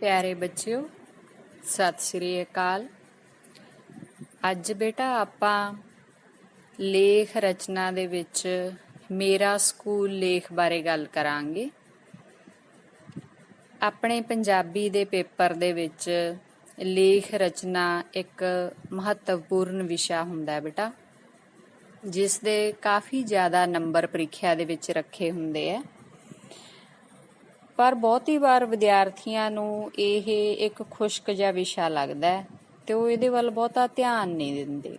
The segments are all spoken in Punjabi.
प्यारे बच्चों सत श्री अकाल। ਅੱਜ ਬੇਟਾ ਆਪਾਂ ਲੇਖ ਰਚਨਾ ਦੇ ਵਿੱਚ ਮੇਰਾ ਸਕੂਲ ਲੇਖ ਬਾਰੇ ਗੱਲ ਕਰਾਂਗੇ। ਆਪਣੇ ਪੰਜਾਬੀ ਦੇ ਪੇਪਰ ਦੇ ਵਿੱਚ ਲੇਖ ਰਚਨਾ ਇੱਕ ਮਹੱਤਵਪੂਰਨ ਵਿਸ਼ਾ ਹੁੰਦਾ ਹੈ ਬੇਟਾ, ਜਿਸ ਦੇ ਕਾਫੀ ਜ਼ਿਆਦਾ ਨੰਬਰ ਪ੍ਰੀਖਿਆ ਦੇ ਵਿੱਚ ਰੱਖੇ ਹੁੰਦੇ ਆ। ਪਰ ਬਹੁਤੀ ਵਾਰ ਵਿਦਿਆਰਥੀਆਂ ਨੂੰ ਇਹ ਇੱਕ ਖੁਸ਼ਕ ਜਿਹਾ ਵਿਸ਼ਾ ਲੱਗਦਾ ਹੈ ਤੇ ਉਹ ਇਹਦੇ ਵੱਲ ਬਹੁਤਾ ਧਿਆਨ ਨਹੀਂ ਦਿੰਦੇ,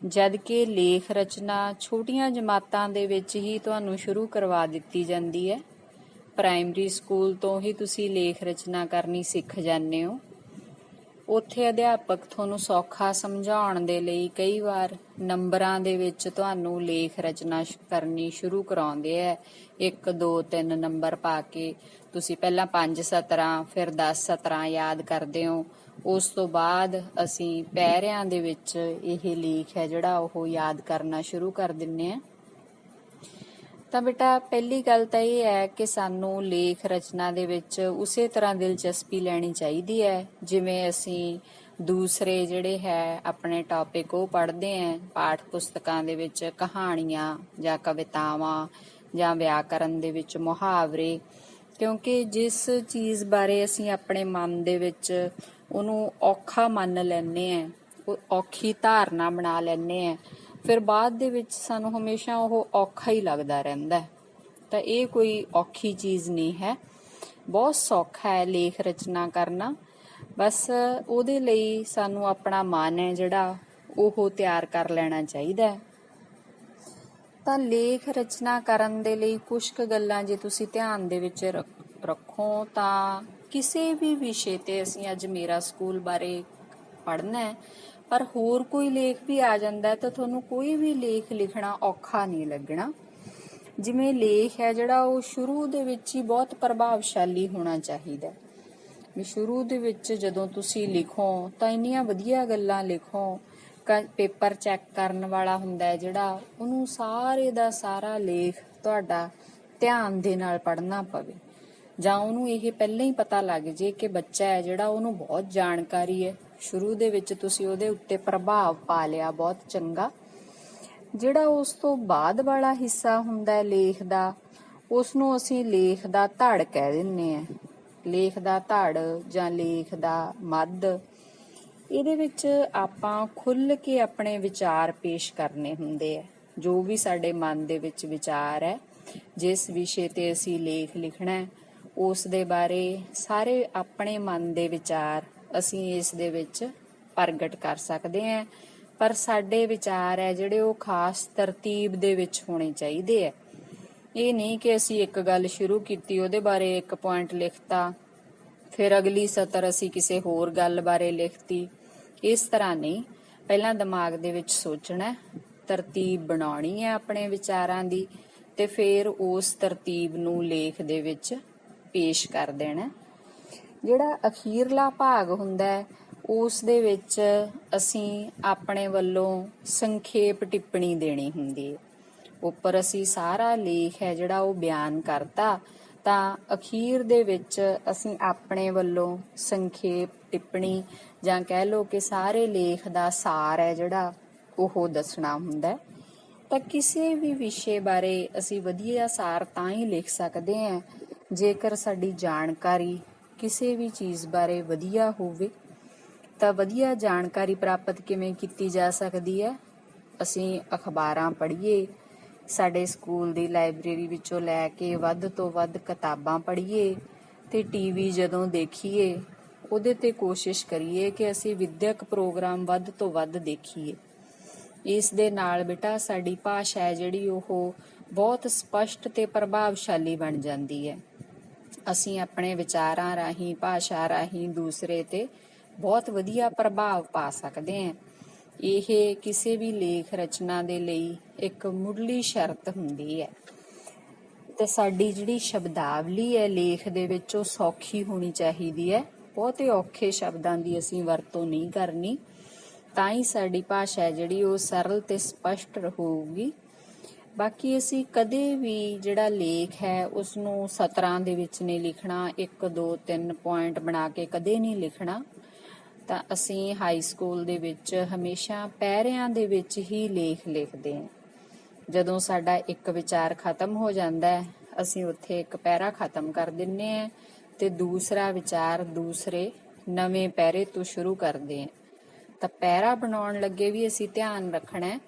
ਜਦ ਕਿ ਲੇਖ ਰਚਨਾ ਛੋਟੀਆਂ ਜਮਾਤਾਂ ਦੇ ਵਿੱਚ ਹੀ ਤੁਹਾਨੂੰ ਸ਼ੁਰੂ ਕਰਵਾ ਦਿੱਤੀ ਜਾਂਦੀ ਹੈ। ਪ੍ਰਾਇਮਰੀ ਸਕੂਲ ਤੋਂ ਹੀ ਤੁਸੀਂ ਲੇਖ ਰਚਨਾ ਕਰਨੀ ਸਿੱਖ ਜਾਂਦੇ ਹੋ। ਉੱਥੇ ਅਧਿਆਪਕ ਤੁਹਾਨੂੰ ਸੌਖਾ ਸਮਝਾਉਣ ਦੇ ਲਈ ਕਈ ਵਾਰ ਨੰਬਰਾਂ ਦੇ ਵਿੱਚ ਤੁਹਾਨੂੰ ਲੇਖ ਰਚਨਾ ਕਰਨੀ ਸ਼ੁਰੂ ਕਰਾਉਂਦੇ ਆ। 1 2 3 ਨੰਬਰ ਪਾ ਕੇ ਤੁਸੀਂ ਪਹਿਲਾਂ 5 ਸਤਰਾਂ ਫਿਰ 10 ਸਤਰਾਂ ਯਾਦ ਕਰਦੇ ਹੋ। ਉਸ ਤੋਂ ਬਾਅਦ ਅਸੀਂ ਪੈਰਿਆਂ ਦੇ ਵਿੱਚ ਇਹ ਲੇਖ ਹੈ ਜਿਹੜਾ ਉਹ ਯਾਦ ਕਰਨਾ ਸ਼ੁਰੂ ਕਰ ਦਿੰਦੇ ਆ। ਤਾਂ ਬੇਟਾ ਪਹਿਲੀ ਗੱਲ ਤਾਂ ਇਹ ਹੈ ਕਿ ਸਾਨੂੰ ਲੇਖ ਰਚਨਾ ਦੇ ਵਿੱਚ ਉਸੇ ਤਰ੍ਹਾਂ ਦਿਲਚਸਪੀ ਲੈਣੀ ਚਾਹੀਦੀ ਹੈ ਜਿਵੇਂ ਅਸੀਂ ਦੂਸਰੇ ਜਿਹੜੇ ਹੈ ਆਪਣੇ ਟੌਪਿਕ ਉਹ ਪੜ੍ਹਦੇ ਹਾਂ ਪਾਠ ਪੁਸਤਕਾਂ ਦੇ ਵਿੱਚ, ਕਹਾਣੀਆਂ ਜਾਂ ਕਵਿਤਾਵਾਂ ਜਾਂ ਵਿਆਕਰਨ ਦੇ ਵਿੱਚ ਮੁਹਾਵਰੇ। ਕਿਉਂਕਿ ਜਿਸ ਚੀਜ਼ ਬਾਰੇ ਅਸੀਂ ਆਪਣੇ ਮਨ ਦੇ ਵਿੱਚ ਉਹਨੂੰ ਔਖਾ ਮੰਨ ਲੈਂਦੇ ਹਾਂ, ਉਹ ਔਖੀ ਧਾਰਨਾ ਬਣਾ ਲੈਂਦੇ ਹਾਂ, ਫਿਰ ਬਾਅਦ ਦੇ ਵਿੱਚ ਸਾਨੂੰ ਹਮੇਸ਼ਾ ਉਹ ਔਖਾ ਹੀ ਲੱਗਦਾ ਰਹਿੰਦਾ। ਤਾਂ ਇਹ ਕੋਈ ਔਖੀ ਚੀਜ਼ ਨਹੀਂ ਹੈ, ਬਹੁਤ ਸੌਖਾ ਹੈ ਲੇਖ ਰਚਨਾ ਕਰਨਾ। ਬਸ ਉਹਦੇ ਲਈ ਸਾਨੂੰ ਆਪਣਾ ਮਨ ਹੈ ਜਿਹੜਾ ਉਹ ਤਿਆਰ ਕਰ ਲੈਣਾ ਚਾਹੀਦਾ ਹੈ। ਤਾਂ ਲੇਖ ਰਚਨਾ ਕਰਨ ਦੇ ਲਈ ਕੁਝ ਕੁ ਗੱਲਾਂ ਜੇ ਤੁਸੀਂ ਧਿਆਨ ਦੇ ਵਿੱਚ ਰੱਖੋ ਤਾਂ ਕਿਸੇ ਵੀ ਵਿਸ਼ੇ ਤੇ ਅਸੀਂ ਅੱਜ ਮੇਰਾ ਸਕੂਲ ਬਾਰੇ ਪੜ੍ਹਨਾ ਹੈ ਪਰ ਹੋਰ ਕੋਈ ਲੇਖ ਵੀ ਆ ਜਾਂਦਾ ਤਾਂ ਤੁਹਾਨੂੰ ਕੋਈ ਵੀ ਲੇਖ ਲਿਖਣਾ ਔਖਾ ਨਹੀਂ ਲੱਗਣਾ। ਜਿਵੇਂ ਲੇਖ ਹੈ ਜਿਹੜਾ ਉਹ ਸ਼ੁਰੂ ਦੇ ਵਿੱਚ ਹੀ ਬਹੁਤ ਪ੍ਰਭਾਵਸ਼ਾਲੀ ਹੋਣਾ ਚਾਹੀਦਾ ਵੀ ਸ਼ੁਰੂ ਦੇ ਵਿੱਚ ਜਦੋਂ ਤੁਸੀਂ ਲਿਖੋ ਤਾਂ ਇੰਨੀਆਂ ਵਧੀਆ ਗੱਲਾਂ ਲਿਖੋ, ਪੇਪਰ ਚੈੱਕ ਕਰਨ ਵਾਲਾ ਹੁੰਦਾ ਹੈ ਜਿਹੜਾ ਉਹਨੂੰ ਸਾਰੇ ਦਾ ਸਾਰਾ ਲੇਖ ਤੁਹਾਡਾ ਧਿਆਨ ਦੇ ਨਾਲ ਪੜ੍ਹਨਾ ਪਵੇ, ਜਾਂ ਉਹਨੂੰ ਇਹ ਪਹਿਲਾਂ ਹੀ ਪਤਾ ਲੱਗ ਜੇ ਕਿ ਬੱਚਾ ਹੈ ਜਿਹੜਾ ਉਹਨੂੰ ਬਹੁਤ ਜਾਣਕਾਰੀ ਹੈ। ਸ਼ੁਰੂ ਦੇ ਵਿੱਚ ਤੁਸੀਂ ਉਹਦੇ ਉੱਤੇ ਪ੍ਰਭਾਵ ਪਾ ਲਿਆ ਬਹੁਤ ਚੰਗਾ। ਜਿਹੜਾ ਉਸ ਤੋਂ ਬਾਅਦ ਵਾਲਾ ਹਿੱਸਾ ਹੁੰਦਾ ਹੈ ਲੇਖ ਦਾ, ਉਸ ਨੂੰ ਅਸੀਂ ਲੇਖ ਦਾ ਧੜ ਕਹਿ ਦਿੰਦੇ ਹਾਂ। ਲੇਖ ਦਾ ਧੜ ਜਾਂ ਲੇਖ ਦਾ ਮੱਧ, ਇਹਦੇ ਵਿੱਚ ਆਪਾਂ ਖੁੱਲ੍ਹ ਕੇ ਆਪਣੇ ਵਿਚਾਰ ਪੇਸ਼ ਕਰਨੇ ਹੁੰਦੇ ਆ। ਜੋ ਵੀ ਸਾਡੇ ਮਨ ਦੇ ਵਿੱਚ ਵਿਚਾਰ ਹੈ, ਜਿਸ ਵਿਸ਼ੇ ਤੇ ਅਸੀਂ ਲੇਖ ਲਿਖਣਾ ਹੈ ਉਸ ਦੇ ਬਾਰੇ ਸਾਰੇ ਆਪਣੇ ਮਨ ਦੇ ਵਿਚਾਰ ਅਸੀਂ ਇਸ ਦੇ ਵਿੱਚ ਪ੍ਰਗਟ ਕਰ ਸਕਦੇ ਹਾਂ। ਪਰ ਸਾਡੇ ਵਿਚਾਰ ਹੈ ਜਿਹੜੇ ਉਹ ਖਾਸ ਤਰਤੀਬ ਦੇ ਵਿੱਚ ਹੋਣੇ ਚਾਹੀਦੇ ਹੈ। ਇਹ ਨਹੀਂ ਕਿ ਅਸੀਂ ਇੱਕ ਗੱਲ ਸ਼ੁਰੂ ਕੀਤੀ ਉਹਦੇ ਬਾਰੇ ਇੱਕ ਪੁਆਇੰਟ ਲਿਖਤਾ, ਫਿਰ ਅਗਲੀ ਸਤਰ ਅਸੀਂ ਕਿਸੇ ਹੋਰ ਗੱਲ ਬਾਰੇ ਲਿਖਤੀ। ਇਸ ਤਰ੍ਹਾਂ ਨਹੀਂ, ਪਹਿਲਾਂ ਦਿਮਾਗ ਦੇ ਵਿੱਚ ਸੋਚਣਾ, ਤਰਤੀਬ ਬਣਾਉਣੀ ਹੈ ਆਪਣੇ ਵਿਚਾਰਾਂ ਦੀ ਤੇ ਫਿਰ ਉਸ ਤਰਤੀਬ ਨੂੰ ਲੇਖ ਦੇ ਵਿੱਚ ਪੇਸ਼ ਕਰ ਦੇਣਾ। ਜਿਹੜਾ ਅਖੀਰਲਾ ਭਾਗ ਹੁੰਦਾ ਹੈ ਉਸ ਦੇ ਵਿੱਚ ਅਸੀਂ ਆਪਣੇ ਵੱਲੋਂ ਸੰਖੇਪ ਟਿੱਪਣੀ ਦੇਣੀ ਹੁੰਦੀ ਹੈ। ਉੱਪਰ ਅਸੀਂ ਸਾਰਾ ਲੇਖ ਹੈ ਜਿਹੜਾ ਉਹ ਬਿਆਨ ਕਰਤਾ, ਤਾਂ ਅਖੀਰ ਦੇ ਵਿੱਚ ਅਸੀਂ ਆਪਣੇ ਵੱਲੋਂ ਸੰਖੇਪ ਟਿੱਪਣੀ ਜਾਂ ਕਹਿ ਲਓ ਕਿ ਸਾਰੇ ਲੇਖ ਦਾ ਸਾਰ ਹੈ ਜਿਹੜਾ ਉਹ ਦੱਸਣਾ ਹੁੰਦਾ। ਤਾਂ ਕਿਸੇ ਵੀ ਵਿਸ਼ੇ ਬਾਰੇ ਅਸੀਂ ਵਧੀਆ ਸਾਰ ਤਾਂ ਹੀ ਲਿਖ ਸਕਦੇ ਹਾਂ ਜੇਕਰ ਸਾਡੀ ਜਾਣਕਾਰੀ ਕਿਸੇ ਵੀ ਚੀਜ਼ ਬਾਰੇ ਵਧੀਆ ਹੋਵੇ। ਤਾਂ ਵਧੀਆ ਜਾਣਕਾਰੀ ਪ੍ਰਾਪਤ ਕਿਵੇਂ ਕੀਤੀ ਜਾ ਸਕਦੀ ਹੈ? ਅਸੀਂ ਅਖਬਾਰਾਂ ਪੜ੍ਹੀਏ, ਸਾਡੇ ਸਕੂਲ ਦੀ ਲਾਇਬ੍ਰੇਰੀ ਵਿੱਚੋਂ ਲੈ ਕੇ ਵੱਧ ਤੋਂ ਵੱਧ ਕਿਤਾਬਾਂ ਪੜ੍ਹੀਏ ਤੇ ਟੀਵੀ ਜਦੋਂ ਦੇਖੀਏ ਉਹਦੇ ਤੇ ਕੋਸ਼ਿਸ਼ ਕਰੀਏ ਕਿ ਅਸੀਂ ਵਿਦਿਅਕ ਪ੍ਰੋਗਰਾਮ ਵੱਧ ਤੋਂ ਵੱਧ ਦੇਖੀਏ। ਇਸ ਦੇ ਨਾਲ ਬੇਟਾ ਸਾਡੀ ਭਾਸ਼ਾ ਹੈ ਜਿਹੜੀ ਉਹ ਬਹੁਤ ਸਪਸ਼ਟ ਤੇ ਪ੍ਰਭਾਵਸ਼ਾਲੀ ਬਣ ਜਾਂਦੀ ਹੈ। ਅਸੀਂ ਆਪਣੇ ਵਿਚਾਰਾਂ ਰਾਹੀਂ, ਭਾਸ਼ਾ ਰਾਹੀਂ ਦੂਸਰੇ ਤੇ ਬਹੁਤ ਵਧੀਆ ਪ੍ਰਭਾਵ ਪਾ ਸਕਦੇ ਹਾਂ। ਇਹ ਕਿਸੇ ਵੀ ਲੇਖ ਰਚਨਾ ਦੇ ਲਈ ਇੱਕ ਮੁੱਢਲੀ ਸ਼ਰਤ ਹੁੰਦੀ ਹੈ। ਤੇ ਸਾਡੀ ਜਿਹੜੀ ਸ਼ਬਦਾਵਲੀ ਹੈ ਲੇਖ ਦੇ ਵਿੱਚ ਉਹ ਸੌਖੀ ਹੋਣੀ ਚਾਹੀਦੀ ਹੈ। ਬਹੁਤੇ ਔਖੇ ਸ਼ਬਦਾਂ ਦੀ ਅਸੀਂ ਵਰਤੋਂ ਨਹੀਂ ਕਰਨੀ, ਤਾਂ ਹੀ ਸਾਡੀ ਭਾਸ਼ਾ ਹੈ ਜਿਹੜੀ ਉਹ ਸਰਲ ਤੇ ਸਪਸ਼ਟ ਹੋਊਗੀ। ਬਾਕੀ ਅਸੀਂ ਕਦੇ ਵੀ ਜਿਹੜਾ ਲੇਖ ਹੈ ਉਸ ਨੂੰ ਸਤਰਾਂ ਦੇ ਵਿੱਚ ਨਹੀਂ ਲਿਖਣਾ, 1 2 3 ਪੁਆਇੰਟ ਬਣਾ ਕੇ ਕਦੇ ਨਹੀਂ ਲਿਖਣਾ। ਤਾਂ ਅਸੀਂ ਹਾਈ ਸਕੂਲ ਦੇ ਵਿੱਚ ਹਮੇਸ਼ਾ ਪੈਰਿਆਂ ਦੇ ਵਿੱਚ ਹੀ ਲੇਖ ਲਿਖਦੇ ਹਾਂ। ਜਦੋਂ ਸਾਡਾ ਇੱਕ ਵਿਚਾਰ ਖਤਮ ਹੋ ਜਾਂਦਾ ਹੈ, ਅਸੀਂ ਉੱਥੇ ਇੱਕ ਪੈਰਾ ਖਤਮ ਕਰ ਦਿੰਨੇ ਹਾਂ ਤੇ ਦੂਸਰਾ ਵਿਚਾਰ ਦੂਸਰੇ ਨਵੇਂ ਪੈਰੇ ਤੋਂ ਸ਼ੁਰੂ ਕਰਦੇ ਹਾਂ। ਤਾਂ ਪੈਰਾ ਬਣਾਉਣ ਲੱਗੇ ਵੀ ਅਸੀਂ ਧਿਆਨ ਰੱਖਣਾ ਹੈ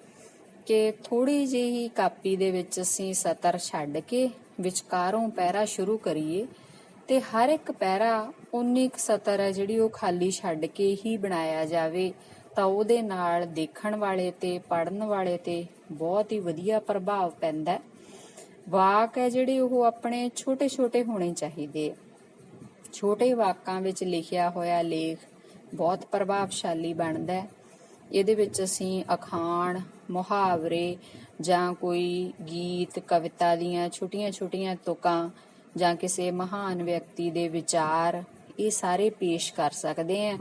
ਕਿ ਥੋੜੀ ਜਿਹੀ ਕਾਪੀ ਦੇ ਵਿੱਚ ਅਸੀਂ ਸਤਰ ਛੱਡ ਕੇ ਵਿਚਕਾਰੋਂ ਪੈਰਾ ਸ਼ੁਰੂ ਕਰੀਏ ਤੇ ਹਰ ਇੱਕ ਪੈਰਾ 19 ਸਤਰ ਹੈ ਜਿਹੜੀ ਉਹ ਖਾਲੀ ਛੱਡ ਕੇ ਹੀ ਬਣਾਇਆ ਜਾਵੇ। ਤਾਂ ਉਹਦੇ ਨਾਲ ਦੇਖਣ ਵਾਲੇ ਤੇ ਪੜ੍ਹਨ ਵਾਲੇ ਤੇ ਬਹੁਤ ਹੀ ਵਧੀਆ ਪ੍ਰਭਾਵ ਪੈਂਦਾ। ਵਾਕ ਹੈ ਜਿਹੜੇ ਉਹ ਆਪਣੇ ਛੋਟੇ ਛੋਟੇ ਹੋਣੇ ਚਾਹੀਦੇ। ਛੋਟੇ ਵਾਕਾਂ ਵਿੱਚ ਲਿਖਿਆ ਹੋਇਆ ਲੇਖ ਬਹੁਤ ਪ੍ਰਭਾਵਸ਼ਾਲੀ ਬਣਦਾ। ਇਹਦੇ ਵਿੱਚ ਅਸੀਂ ਅਖਾਣ, ਮੁਹਾਵਰੇ ਜਾਂ ਕੋਈ ਗੀਤ ਕਵਿਤਾ ਦੀਆਂ ਛੋਟੀਆਂ ਛੋਟੀਆਂ ਤੁਕਾਂ ਜਾਂ ਕਿਸੇ ਮਹਾਨ ਵਿਅਕਤੀ ਦੇ ਵਿਚਾਰ ਇਹ ਸਾਰੇ ਪੇਸ਼ ਕਰ ਸਕਦੇ ਹਾਂ।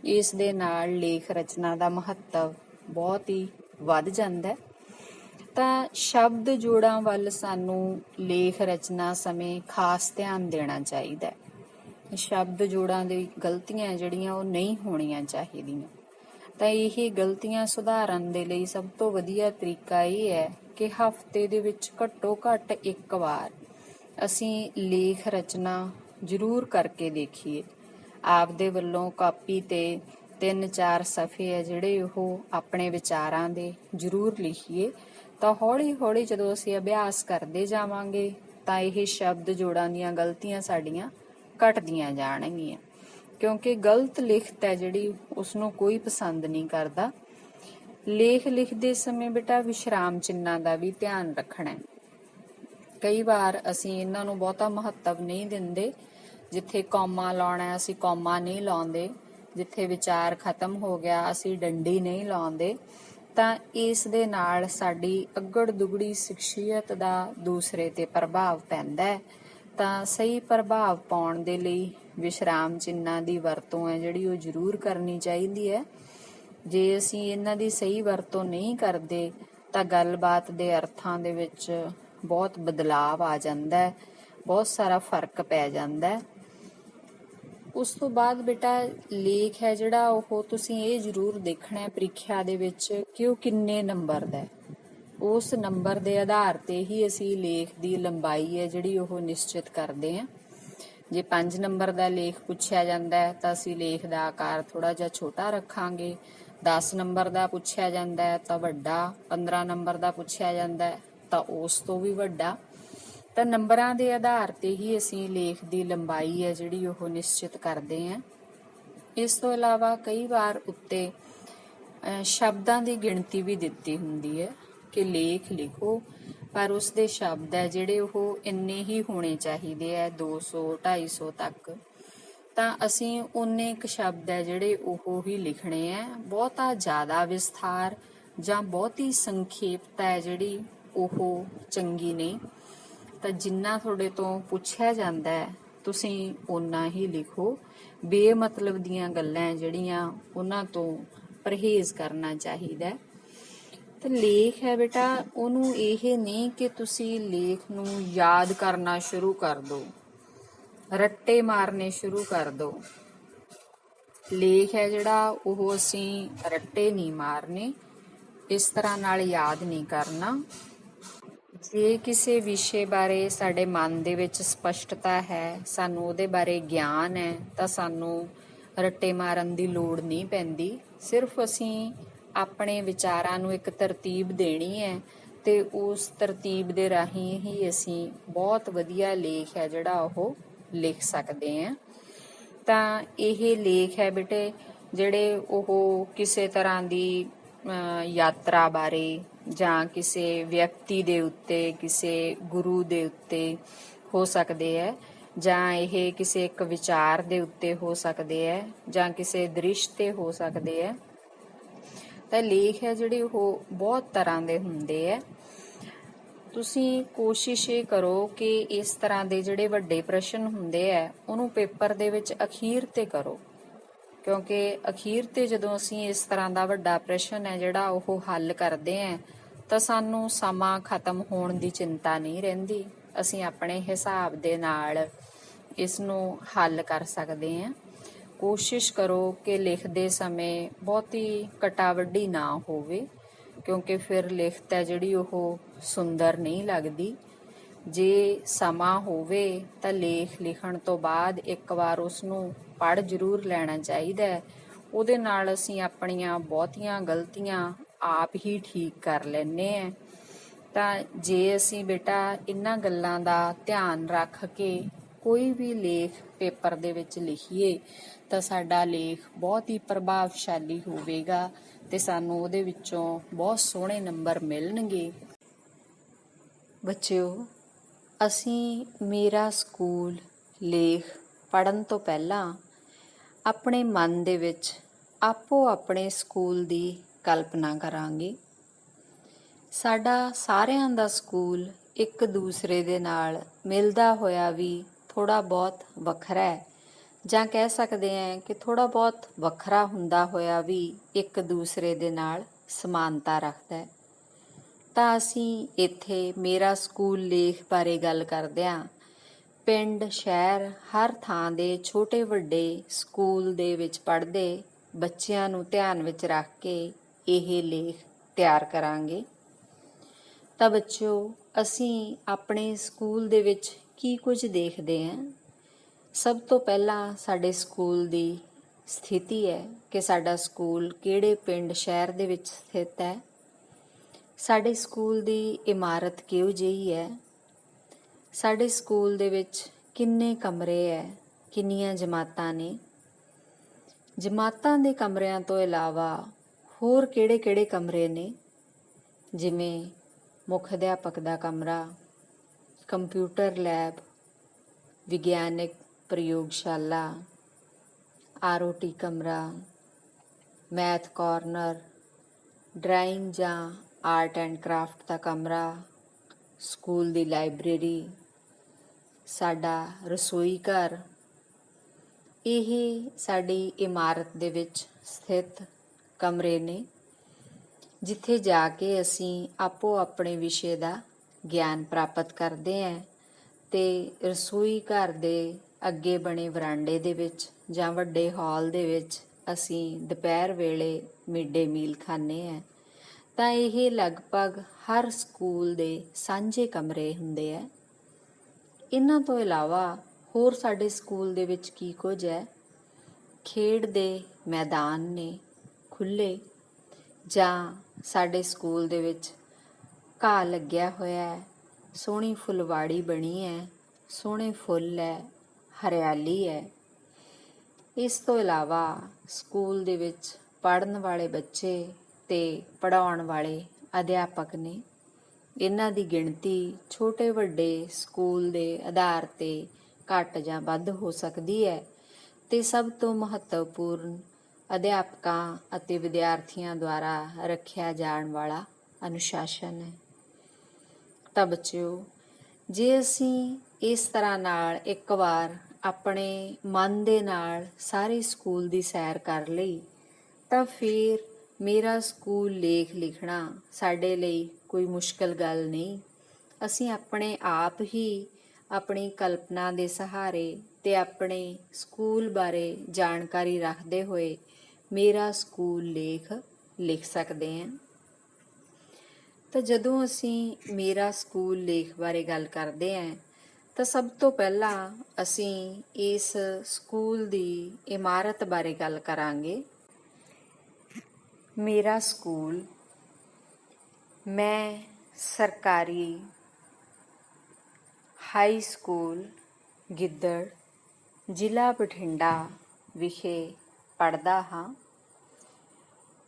ਇਸ ਦੇ ਨਾਲ ਲੇਖ ਰਚਨਾ ਦਾ ਮਹੱਤਵ ਬਹੁਤ ਹੀ ਵੱਧ ਜਾਂਦਾ। ਤਾਂ ਸ਼ਬਦ ਜੋੜਾਂ ਵੱਲ ਸਾਨੂੰ ਲੇਖ ਰਚਨਾ ਸਮੇਂ ਖਾਸ ਧਿਆਨ ਦੇਣਾ ਚਾਹੀਦਾ। ਸ਼ਬਦ ਜੋੜਾਂ ਦੀ ਗਲਤੀਆਂ ਜਿਹੜੀਆਂ ਉਹ ਨਹੀਂ ਹੋਣੀਆਂ ਚਾਹੀਦੀਆਂ। ਤਾਂ ਇਹ ਗਲਤੀਆਂ ਸੁਧਾਰਨ ਦੇ ਲਈ ਸਭ ਤੋਂ ਵਧੀਆ ਤਰੀਕਾ ਇਹ ਹੈ ਕਿ ਹਫ਼ਤੇ ਦੇ ਵਿੱਚ ਘੱਟੋ ਘੱਟ ਇੱਕ ਵਾਰ ਅਸੀਂ ਲੇਖ ਰਚਨਾ ਜ਼ਰੂਰ ਕਰਕੇ ਦੇਖੀਏ। ਆਪਦੇ ਵੱਲੋਂ ਕਾਪੀ ਤੇ 3-4 ਸਫ਼ੇ ਹੈ ਜਿਹੜੇ ਉਹ ਆਪਣੇ ਵਿਚਾਰਾਂ ਦੇ ਜ਼ਰੂਰ ਲਿਖੀਏ। ਤਾਂ ਹੌਲੀ ਹੌਲੀ ਜਦੋਂ ਅਸੀਂ ਅਭਿਆਸ ਕਰਦੇ ਜਾਵਾਂਗੇ ਤਾਂ ਇਹ ਸ਼ਬਦ ਜੋੜਾਂ ਦੀਆਂ ਗਲਤੀਆਂ ਸਾਡੀਆਂ ਘਟਦੀਆਂ ਜਾਣਗੀਆਂ, ਕਿਉਂਕਿ ਗਲਤ ਲਿਖਤ ਹੈ ਜਿਹੜੀ ਉਸਨੂੰ ਕੋਈ ਪਸੰਦ ਨਹੀਂ ਕਰਦਾ। ਲੇਖ ਲਿਖਦੇ ਸਮੇਂ ਬੇਟਾ ਵਿਸ਼ਰਾਮ ਚਿੰਨ੍ਹਾਂ ਦਾ ਵੀ ਧਿਆਨ ਰੱਖਣਾ ਹੈ। ਕਈ ਵਾਰ ਅਸੀਂ ਇਹਨਾਂ ਨੂੰ ਬਹੁਤਾ ਮਹੱਤਵ ਨਹੀਂ ਦਿੰਦੇ। ਜਿੱਥੇ ਕੌਮਾ ਲਾਉਣਾ ਅਸੀਂ ਕੌਮਾ ਨਹੀਂ ਲਾਉਂਦੇ, ਜਿੱਥੇ ਵਿਚਾਰ ਖਤਮ ਹੋ ਗਿਆ ਅਸੀਂ ਡੰਡੀ ਨਹੀਂ ਲਾਉਂਦੇ। ਤਾਂ ਇਸ ਦੇ ਨਾਲ ਸਾਡੀ ਅੱਗੜ ਦੁਗੜੀ ਸ਼ਖਸੀਅਤ ਦਾ ਦੂਸਰੇ ਤੇ ਪ੍ਰਭਾਵ ਪੈਂਦਾ ਹੈ। ਤਾਂ ਸਹੀ ਪ੍ਰਭਾਵ ਪਾਉਣ ਦੇ ਲਈ ਵਿਸ਼ਰਾਮ ਚਿੰਨ੍ਹਾਂ ਦੀ ਵਰਤੋਂ ਹੈ ਜਿਹੜੀ ਉਹ ਜ਼ਰੂਰ ਕਰਨੀ ਚਾਹੀਦੀ ਹੈ। ਜੇ ਅਸੀਂ ਇਹਨਾਂ ਦੀ ਸਹੀ ਵਰਤੋਂ ਨਹੀਂ ਕਰਦੇ ਤਾਂ ਗੱਲਬਾਤ ਦੇ ਅਰਥਾਂ ਦੇ ਵਿੱਚ ਬਹੁਤ ਬਦਲਾਵ ਆ ਜਾਂਦਾ ਹੈ, ਬਹੁਤ ਸਾਰਾ ਫਰਕ ਪੈ ਜਾਂਦਾ। ਉਸ ਤੋਂ ਬਾਅਦ ਬੇਟਾ ਲੇਖ ਹੈ ਜਿਹੜਾ ਉਹ ਤੁਸੀਂ ਇਹ ਜ਼ਰੂਰ ਦੇਖਣਾ ਪ੍ਰੀਖਿਆ ਦੇ ਵਿੱਚ ਕਿ ਉਹ ਕਿੰਨੇ ਨੰਬਰ ਦਾ। ਉਸ ਨੰਬਰ ਦੇ ਆਧਾਰ ਤੇ ਹੀ ਅਸੀਂ ਲੇਖ ਦੀ ਲੰਬਾਈ ਹੈ ਜਿਹੜੀ ਉਹ ਨਿਸ਼ਚਿਤ ਕਰਦੇ ਹਾਂ। ਜੇ 5 ਨੰਬਰ ਦਾ ਲੇਖ ਪੁੱਛਿਆ ਜਾਂਦਾ ਹੈ ਤਾਂ ਅਸੀਂ ਲੇਖ ਦਾ ਆਕਾਰ ਥੋੜਾ ਜਿਹਾ ਛੋਟਾ ਰੱਖਾਂਗੇ। 10 ਨੰਬਰ ਦਾ ਪੁੱਛਿਆ ਜਾਂਦਾ ਹੈ ਤਾਂ ਵੱਡਾ, 15 ਨੰਬਰ ਦਾ ਪੁੱਛਿਆ ਜਾਂਦਾ ਹੈ ਤਾਂ ਉਸ ਤੋਂ ਵੀ ਵੱਡਾ। ਤਾਂ ਨੰਬਰਾਂ ਦੇ ਆਧਾਰ ਤੇ ਹੀ ਅਸੀਂ ਲੇਖ ਦੀ ਲੰਬਾਈ ਹੈ ਜਿਹੜੀ ਉਹ ਨਿਸ਼ਚਿਤ ਕਰਦੇ ਹਾਂ। ਇਸ ਤੋਂ ਇਲਾਵਾ ਕਈ ਵਾਰ ਉੱਤੇ ਸ਼ਬਦਾਂ ਦੀ ਗਿਣਤੀ ਵੀ ਦਿੱਤੀ ਹੁੰਦੀ ਹੈ ਕਿ ਲੇਖ ਲਿਖੋ ਪਰ ਉਸ ਦੇ ਸ਼ਬਦ ਹੈ ਜਿਹੜੇ ਉਹ ਇੰਨੇ ਹੀ ਹੋਣੇ ਚਾਹੀਦੇ ਹੈ, 200 250 ਤੱਕ। ਤਾਂ ਅਸੀਂ ਉਨੇ ਕੁ ਸ਼ਬਦ ਹੈ ਜਿਹੜੇ ਉਹ ਹੀ ਲਿਖਣੇ ਹੈ। ਬਹੁਤਾ ਜ਼ਿਆਦਾ ਵਿਸਥਾਰ ਜਾਂ ਬਹੁਤੀ ਸੰਖੇਪਤਾ ਹੈ ਜਿਹੜੀ ਉਹ ਚੰਗੀ ਨਹੀਂ। ਤਾਂ ਜਿੰਨਾ ਤੁਹਾਡੇ ਤੋਂ ਪੁੱਛਿਆ ਜਾਂਦਾ ਹੈ ਤੁਸੀਂ ਓਨਾ ਹੀ ਲਿਖੋ। ਬੇਮਤਲਬ ਦੀਆਂ ਗੱਲਾਂ ਜਿਹੜੀਆਂ ਉਹਨਾਂ ਤੋਂ ਪਰਹੇਜ਼ ਕਰਨਾ ਚਾਹੀਦਾ। ਤੇ ਲੇਖ ਹੈ ਬੇਟਾ ਉਹਨੂੰ ਇਹ ਨਹੀਂ ਕਿ ਤੁਸੀਂ ਲੇਖ ਨੂੰ ਯਾਦ ਕਰਨਾ ਸ਼ੁਰੂ ਕਰ ਦਿਓ, ਰੱਟੇ ਮਾਰਨੇ ਸ਼ੁਰੂ ਕਰ ਦਿਓ। ਲੇਖ ਹੈ ਜਿਹੜਾ ਉਹ ਅਸੀਂ ਰੱਟੇ ਨਹੀਂ ਮਾਰਨੇ, ਇਸ ਤਰ੍ਹਾਂ ਨਾਲ ਯਾਦ ਨਹੀਂ ਕਰਨਾ। ਜੇ ਕਿਸੇ ਵਿਸ਼ੇ ਬਾਰੇ ਸਾਡੇ ਮਨ ਦੇ ਵਿੱਚ ਸਪਸ਼ਟਤਾ ਹੈ, ਸਾਨੂੰ ਉਹਦੇ ਬਾਰੇ ਗਿਆਨ ਹੈ, ਤਾਂ ਸਾਨੂੰ ਰੱਟੇ ਮਾਰਨ ਦੀ ਲੋੜ ਨਹੀਂ ਪੈਂਦੀ। ਸਿਰਫ ਅਸੀਂ ਆਪਣੇ ਵਿਚਾਰਾਂ ਨੂੰ ਇੱਕ ਤਰਤੀਬ ਦੇਣੀ ਹੈ ਤੇ ਉਸ ਤਰਤੀਬ ਦੇ ਰਾਹੀਂ ਹੀ ਅਸੀਂ ਬਹੁਤ ਵਧੀਆ ਲੇਖ ਹੈ ਜਿਹੜਾ ਉਹ ਲਿਖ ਸਕਦੇ ਹਾਂ। ਤਾਂ ਇਹ ਲੇਖ ਹੈ ਬੇਟੇ ਜਿਹੜੇ ਉਹ ਕਿਸੇ ਤਰ੍ਹਾਂ ਦੀ ਯਾਤਰਾ ਬਾਰੇ ਜਾਂ ਕਿਸੇ ਵਿਅਕਤੀ ਦੇ ਉੱਤੇ, ਕਿਸੇ ਗੁਰੂ ਦੇ ਉੱਤੇ ਹੋ ਸਕਦੇ ਹੈ, ਜਾਂ ਇਹ ਕਿਸੇ ਇੱਕ ਵਿਚਾਰ ਦੇ ਉੱਤੇ ਹੋ ਸਕਦੇ ਹੈ, ਜਾਂ ਕਿਸੇ ਦ੍ਰਿਸ਼ ਤੇ ਹੋ ਸਕਦੇ ਹੈ। ਤਾਂ ਲੇਖ ਹੈ ਜਿਹੜੇ ਉਹ ਬਹੁਤ ਤਰ੍ਹਾਂ ਦੇ ਹੁੰਦੇ ਹੈ। ਤੁਸੀਂ ਕੋਸ਼ਿਸ਼ ਇਹ ਕਰੋ ਕਿ ਇਸ ਤਰ੍ਹਾਂ ਦੇ ਜਿਹੜੇ ਵੱਡੇ ਪ੍ਰਸ਼ਨ ਹੁੰਦੇ ਹੈ ਉਹਨੂੰ ਪੇਪਰ ਦੇ ਵਿੱਚ ਅਖੀਰ ਤੇ ਕਰੋ, ਕਿਉਂਕਿ ਅਖੀਰ ਤੇ ਜਦੋਂ ਅਸੀਂ ਇਸ ਤਰ੍ਹਾਂ ਦਾ ਵੱਡਾ ਪ੍ਰਸ਼ਨ ਹੈ ਜਿਹੜਾ ਉਹ ਹੱਲ ਕਰਦੇ ਹਾਂ ਤਾਂ ਸਾਨੂੰ ਸਮਾਂ ਖਤਮ ਹੋਣ ਦੀ ਚਿੰਤਾ ਨਹੀਂ ਰਹਿੰਦੀ। ਅਸੀਂ ਆਪਣੇ ਹਿਸਾਬ ਦੇ ਨਾਲ ਇਸ ਨੂੰ ਹੱਲ ਕਰ ਸਕਦੇ ਹਾਂ। ਕੋਸ਼ਿਸ਼ ਕਰੋ ਕਿ ਲਿਖਦੇ ਸਮੇਂ ਬਹੁਤੀ ਕਟਾਵੱਡੀ ਨਾ ਹੋਵੇ, ਕਿਉਂਕਿ ਫਿਰ ਲਿਖਤ ਹੈ ਜਿਹੜੀ ਉਹ ਸੁੰਦਰ ਨਹੀਂ ਲੱਗਦੀ। ਜੇ ਸਮਾਂ ਹੋਵੇ ਤਾਂ ਲੇਖ ਲਿਖਣ ਤੋਂ ਬਾਅਦ ਇੱਕ ਵਾਰ ਉਸ ਨੂੰ ਪੜ੍ਹ ਜ਼ਰੂਰ ਲੈਣਾ ਚਾਹੀਦਾ ਹੈ। ਉਹਦੇ ਨਾਲ ਅਸੀਂ ਆਪਣੀਆਂ ਬਹੁਤੀਆਂ ਗਲਤੀਆਂ ਆਪ ਹੀ ਠੀਕ ਕਰ ਲੈਂਦੇ ਹਾਂ। ਤਾਂ ਜੇ ਅਸੀਂ ਬੇਟਾ ਇਹਨਾਂ ਗੱਲਾਂ ਦਾ ਧਿਆਨ ਰੱਖ ਕੇ ਕੋਈ ਵੀ ਲੇਖ ਪੇਪਰ ਦੇ ਵਿੱਚ ਲਿਖੀਏ ਤਾਂ ਸਾਡਾ ਲੇਖ ਬਹੁਤ ਹੀ ਪ੍ਰਭਾਵਸ਼ਾਲੀ ਹੋਵੇਗਾ ਤੇ ਸਾਨੂੰ ਉਹਦੇ ਵਿੱਚੋਂ ਬਹੁਤ ਸੋਹਣੇ ਨੰਬਰ ਮਿਲਣਗੇ। ਬੱਚਿਓ, ਅਸੀਂ ਮੇਰਾ ਸਕੂਲ ਲੇਖ ਪੜ੍ਹਨ ਤੋਂ ਪਹਿਲਾਂ ਆਪਣੇ ਮਨ ਦੇ ਵਿੱਚ ਆਪੋ ਆਪਣੇ ਸਕੂਲ ਦੀ ਕਲਪਨਾ ਕਰਾਂਗੇ। ਸਾਡਾ ਸਾਰਿਆਂ ਦਾ ਸਕੂਲ ਇੱਕ ਦੂਸਰੇ ਦੇ ਨਾਲ ਮਿਲਦਾ ਹੋਇਆ ਵੀ ਥੋੜ੍ਹਾ ਬਹੁਤ ਵੱਖਰਾ ਹੈ, ਜਾਂ ਕਹਿ ਸਕਦੇ ਹਾਂ ਕਿ ਥੋੜ੍ਹਾ ਬਹੁਤ ਵੱਖਰਾ ਹੁੰਦਾ ਹੋਇਆ ਵੀ ਇੱਕ ਦੂਸਰੇ ਦੇ ਨਾਲ ਸਮਾਨਤਾ ਰੱਖਦਾ ਹੈ। ਤਾਂ ਅਸੀਂ ਇੱਥੇ ਮੇਰਾ ਸਕੂਲ ਲੇਖ ਬਾਰੇ ਗੱਲ ਕਰਦਿਆਂ ਪਿੰਡ, ਸ਼ਹਿਰ, ਹਰ ਥਾਂ ਦੇ ਛੋਟੇ ਵੱਡੇ ਸਕੂਲ ਦੇ ਵਿੱਚ ਪੜ੍ਹਦੇ ਬੱਚਿਆਂ ਨੂੰ ਧਿਆਨ ਵਿੱਚ ਰੱਖ ਕੇ ਇਹ ਲੇਖ ਤਿਆਰ ਕਰਾਂਗੇ। ਤਾਂ ਬੱਚਿਓ, ਅਸੀਂ ਆਪਣੇ ਸਕੂਲ ਦੇ ਵਿੱਚ ਕੀ ਕੁਝ ਦੇਖਦੇ ਹਾਂ? ਸਭ ਤੋਂ ਪਹਿਲਾਂ ਸਾਡੇ ਸਕੂਲ ਦੀ ਸਥਿਤੀ ਹੈ ਕਿ ਸਾਡਾ ਸਕੂਲ ਕਿਹੜੇ ਪਿੰਡ, ਸ਼ਹਿਰ ਦੇ ਵਿੱਚ ਸਥਿਤ ਹੈ। ਸਾਡੇ ਸਕੂਲ ਦੀ ਇਮਾਰਤ ਕਿਹੋ ਜਿਹੀ ਹੈ? ਸਾਡੇ ਸਕੂਲ ਦੇ ਵਿੱਚ ਕਿੰਨੇ ਕਮਰੇ ਹੈ? ਕਿੰਨੀਆਂ ਜਮਾਤਾਂ ਨੇ? ਜਮਾਤਾਂ ਦੇ ਕਮਰਿਆਂ ਤੋਂ ਇਲਾਵਾ ਹੋਰ ਕਿਹੜੇ-ਕਿਹੜੇ ਕਮਰੇ ਨੇ? ਜਿਵੇਂ ਮੁੱਖ ਅਧਿਆਪਕ ਦਾ ਕਮਰਾ, ਕੰਪਿਊਟਰ ਲੈਬ, ਵਿਗਿਆਨਿਕ ਪ੍ਰਯੋਗਸ਼ਾਲਾ, ROT ਕਮਰਾ, ਮੈਥ ਕਾਰਨਰ, ਡਰਾਇੰਗ ਜਾਂ ਆਰਟ ਐਂਡ ਕਰਾਫਟ ਦਾ ਕਮਰਾ, ਸਕੂਲ ਦੀ ਲਾਇਬ੍ਰੇਰੀ, ਸਾਡਾ ਰਸੋਈ ਘਰ। ਇਹ ਸਾਡੀ ਇਮਾਰਤ ਦੇ ਵਿੱਚ ਸਥਿਤ ਕਮਰੇ ਨੇ, ਜਿੱਥੇ ਜਾ ਕੇ ਅਸੀਂ ਆਪੋ ਆਪਣੇ ਵਿਸ਼ੇ ਦਾ ਗਿਆਨ ਪ੍ਰਾਪਤ ਕਰਦੇ ਹਾਂ। ਤੇ ਰਸੋਈ ਘਰ ਦੇ ਅੱਗੇ ਬਣੇ ਵਰਾਂਡੇ ਦੇ ਵਿੱਚ ਜਾਂ ਵੱਡੇ ਹਾਲ ਦੇ ਵਿੱਚ ਅਸੀਂ ਦੁਪਹਿਰ ਵੇਲੇ ਮਿਡ ਡੇ ਮੀਲ ਖਾਂਦੇ ਹਾਂ। ਤਾਂ ਇਹ ਲਗਭਗ ਹਰ ਸਕੂਲ ਦੇ ਸਾਂਝੇ ਕਮਰੇ ਹੁੰਦੇ ਹੈ। ਇਹਨਾਂ ਤੋਂ ਇਲਾਵਾ ਹੋਰ ਸਾਡੇ ਸਕੂਲ ਦੇ ਵਿੱਚ ਕੀ ਕੁਝ ਹੈ? ਖੇਡ ਦੇ ਮੈਦਾਨ ਨੇ ਖੁੱਲ੍ਹੇ, ਜਾਂ ਸਾਡੇ ਸਕੂਲ ਦੇ ਵਿੱਚ ਘਾਹ ਲੱਗਿਆ ਹੋਇਆ ਹੈ, ਸੋਹਣੀ ਫੁਲਵਾੜੀ ਬਣੀ ਹੈ, ਸੋਹਣੇ ਫੁੱਲ ਹੈ, ਹਰਿਆਲੀ ਹੈ। ਇਸ ਤੋਂ ਇਲਾਵਾ ਸਕੂਲ ਦੇ ਵਿੱਚ ਪੜ੍ਹਨ ਵਾਲੇ ਬੱਚੇ ਤੇ ਪੜ੍ਹਾਉਣ ਵਾਲੇ ਅਧਿਆਪਕ ਨੇ। ਇਹਨਾਂ ਦੀ ਗਿਣਤੀ ਛੋਟੇ ਵੱਡੇ ਸਕੂਲ ਦੇ ਆਧਾਰ 'ਤੇ ਘੱਟ ਜਾਂ ਵੱਧ ਹੋ ਸਕਦੀ ਹੈ, ਤੇ ਸਭ ਤੋਂ ਮਹੱਤਵਪੂਰਨ ਅਧਿਆਪਕਾਂ ਅਤੇ ਵਿਦਿਆਰਥੀਆਂ ਦੁਆਰਾ ਰੱਖਿਆ ਜਾਣ ਵਾਲਾ ਅਨੁਸ਼ਾਸਨ ਹੈ। ਤਾਂ ਬੱਚਿਓ, ਜੇ ਅਸੀਂ ਇਸ ਤਰ੍ਹਾਂ ਨਾਲ ਇੱਕ ਵਾਰ ਆਪਣੇ ਮਨ ਦੇ ਨਾਲ ਸਾਰੇ ਸਕੂਲ ਦੀ ਸੈਰ ਕਰ ਲਈ, ਤਾਂ ਫਿਰ ਮੇਰਾ ਸਕੂਲ ਲੇਖ ਲਿਖਣਾ ਸਾਡੇ ਲਈ ਕੋਈ ਮੁਸ਼ਕਲ ਗੱਲ ਨਹੀਂ। ਅਸੀਂ ਆਪਣੇ ਆਪ ਹੀ ਆਪਣੀ ਕਲਪਨਾ ਦੇ ਸਹਾਰੇ ਤੇ ਆਪਣੇ ਸਕੂਲ ਬਾਰੇ ਜਾਣਕਾਰੀ ਰੱਖਦੇ ਹੋਏ ਮੇਰਾ ਸਕੂਲ ਲੇਖ ਲਿਖ ਸਕਦੇ ਹਾਂ। ਤਾਂ ਜਦੋਂ ਅਸੀਂ ਮੇਰਾ ਸਕੂਲ ਲੇਖ ਬਾਰੇ ਗੱਲ ਕਰਦੇ ਹਾਂ ਤਾਂ ਸਭ ਤੋਂ ਪਹਿਲਾਂ ਅਸੀਂ ਇਸ ਸਕੂਲ ਦੀ ਇਮਾਰਤ ਬਾਰੇ ਗੱਲ ਕਰਾਂਗੇ। ਮੇਰਾ ਸਕੂਲ, ਮੈਂ ਸਰਕਾਰੀ ਹਾਈ ਸਕੂਲ ਗਿੱਦੜ, ਜ਼ਿਲ੍ਹਾ ਬਠਿੰਡਾ ਵਿਖੇ ਪੜ੍ਹਦਾ ਹਾਂ।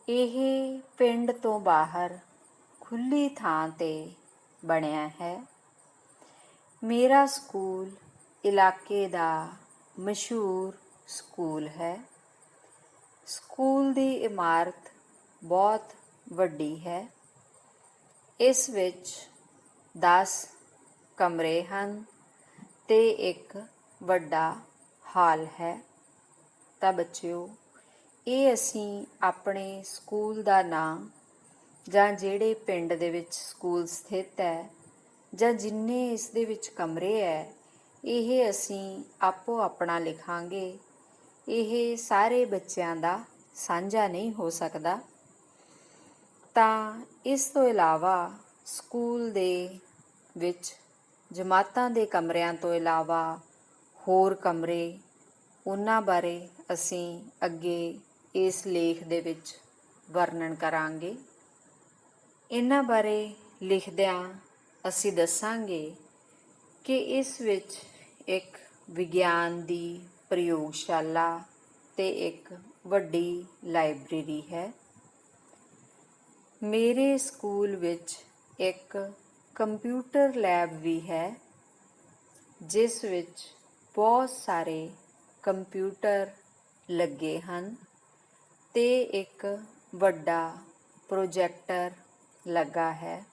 ਇਹ ਪਿੰਡ ਤੋਂ ਬਾਹਰ ਖੁੱਲ੍ਹੀ ਥਾਂ 'ਤੇ ਬਣਿਆ ਹੈ। ਮੇਰਾ ਸਕੂਲ ਇਲਾਕੇ ਦਾ ਮਸ਼ਹੂਰ ਸਕੂਲ ਹੈ। ਸਕੂਲ ਦੀ ਇਮਾਰਤ ਬਹੁਤ ਵੱਡੀ ਹੈ। ਇਸ ਵਿੱਚ 10 ਕਮਰੇ ਹਨ ਤੇ ਇੱਕ ਵੱਡਾ ਹਾਲ ਹੈ। ਤਾਂ ਬੱਚਿਓ, ਇਹ ਅਸੀਂ ਆਪਣੇ ਸਕੂਲ ਦਾ ਨਾਂ ਜਾਂ ਜਿਹੜੇ ਪਿੰਡ ਦੇ ਵਿੱਚ ਸਕੂਲ ਸਥਿਤ ਹੈ ਜਾਂ ਜਿੰਨੇ ਇਸ ਦੇ ਵਿੱਚ ਕਮਰੇ ਹੈ, ਇਹ ਅਸੀਂ ਆਪੋ ਆਪਣਾ ਲਿਖਾਂਗੇ। ਇਹ ਸਾਰੇ ਬੱਚਿਆਂ ਦਾ ਸਾਂਝਾ ਨਹੀਂ ਹੋ ਸਕਦਾ। ਤਾਂ ਇਸ ਤੋਂ ਇਲਾਵਾ ਸਕੂਲ ਦੇ ਵਿੱਚ ਜਮਾਤਾਂ ਦੇ ਕਮਰਿਆਂ ਤੋਂ ਇਲਾਵਾ ਹੋਰ ਕਮਰੇ, ਉਹਨਾਂ ਬਾਰੇ ਅਸੀਂ ਅੱਗੇ ਇਸ ਲੇਖ ਦੇ ਵਿੱਚ ਵਰਣਨ ਕਰਾਂਗੇ। ਇਹਨਾਂ ਬਾਰੇ ਲਿਖਦਿਆਂ ਅਸੀਂ ਦੱਸਾਂਗੇ ਕਿ ਇਸ ਵਿੱਚ ਇੱਕ ਵਿਗਿਆਨ ਦੀ ਪ੍ਰਯੋਗਸ਼ਾਲਾ ਤੇ ਇੱਕ ਵੱਡੀ ਲਾਇਬ੍ਰੇਰੀ ਹੈ। ਮੇਰੇ ਸਕੂਲ ਵਿੱਚ ਇੱਕ ਕੰਪਿਊਟਰ ਲੈਬ ਵੀ ਹੈ, ਜਿਸ ਵਿੱਚ ਬਹੁਤ ਸਾਰੇ ਕੰਪਿਊਟਰ ਲੱਗੇ ਹਨ ਤੇ ਇੱਕ ਵੱਡਾ ਪ੍ਰੋਜੈਕਟਰ ਲੱਗਾ ਹੈ।